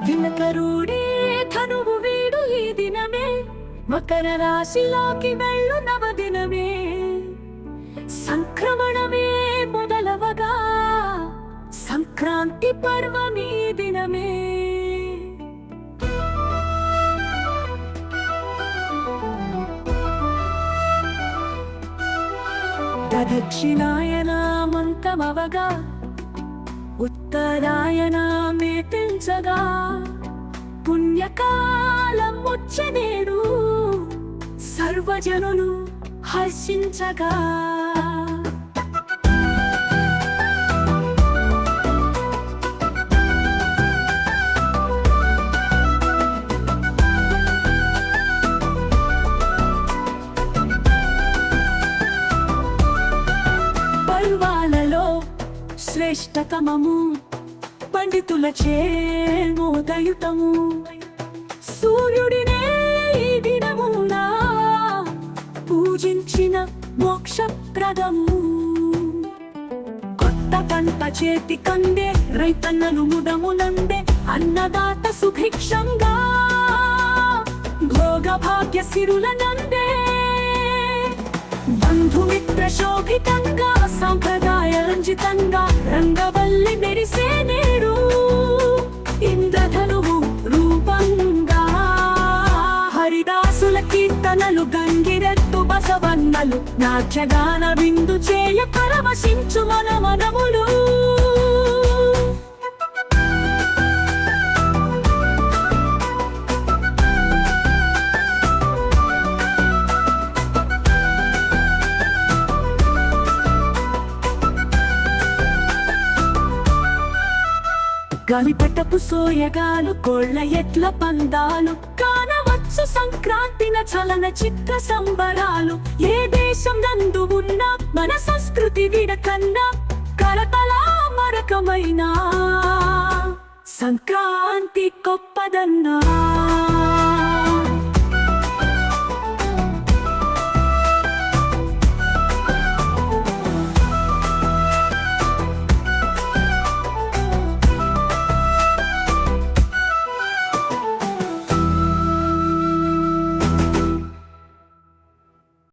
దినకరుడే ధనువు వీడు ఈ దినమే, మకర రాశిలోకి వెళ్ళు నవదినమే, సంక్రమణమే మొదలవగా సంక్రాంతి పర్వమీ దినమే. దక్షిణాయనమంతమవగా ఉత్తరాయణ మేటించగా పుణ్యకాలం వచ్చనేడు సర్వజనులు హర్షించగా. పర్వాలలో శ్రేష్టతమము పండితులచే మోదయుతము, సూర్యుడినే ఈ దినమున పూజించిన మోక్షప్రదము. కొత్త పంట చేతి కందే రైతన్నలు ముదమునందే, అన్నదాత సుభిక్షంగా భోగ భాగ్య సిరులనందే. బంధుమిత్ర శోభితంగా సాంప్రదాయ రంజితంగా రంగవల్లి మెరిసే నేడు ఇంద్రధనువు రూపంగా. హరిదాసుల కీర్తనలు గంగిరెత్తు బసవన్నలు నాట్యగాన విందు చేయ పరవశించు మన మనములు. గలిపెట్టపు సోయగాలు కోళ్ళ ఎట్ల పందాలు కానవచ్చు సంక్రాంతిన చలన చిత్ర సంబరాలు. ఏ దేశం నందు ఉన్నా మన సంస్కృతి విడకన్నా కరతలా మరకమైనా సంక్రాంతి గొప్పదన్నా.